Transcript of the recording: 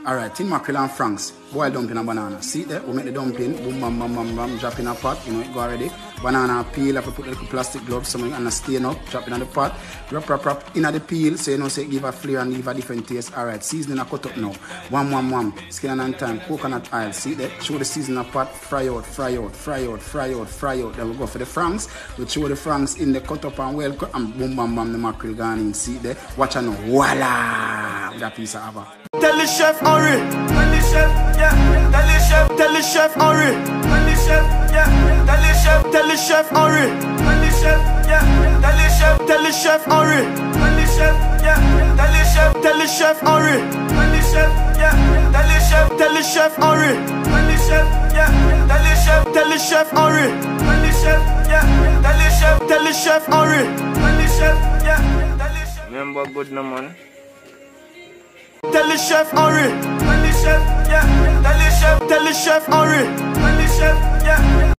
Alright, tin mackerel and franks. Boiled dumpling and banana. See there? We make the dumpling. Boom, bam, bam, bam, bam. Drop in a pot. You know, it go already. Banana peel. Have to put a little plastic glove. Something and stain up. Drop in the pot. Wrap in the peel. So you know, say give a flavor and give a different taste. Alright, seasoning a cut up now. Wham. Skin and time. Coconut oil. See there? Show the seasoning a pot. Fry out. Then we go for the franks. We show the franks in the cut up and well cut. And boom, bam, bam. The mackerel gone in. See there? Watch out now. Voila! With that piece of ava. Tell the chef hurry. Tell the chef, yeah. Tell the chef hurry. Tell the chef, yeah. Tell the chef hurry. Tell the chef, yeah. Tell the chef hurry. Tell the chef, yeah. Tell the chef hurry. Tell the chef, yeah. Tell the chef hurry. Tell the chef, yeah. Tell the chef hurry. Tell the chef, yeah. Tell the chef hurry. Tell the chef, yeah. Remember good no man. Tell the chef hurry. Tell the chef, yeah. Tell the chef hurry. Tell the chef.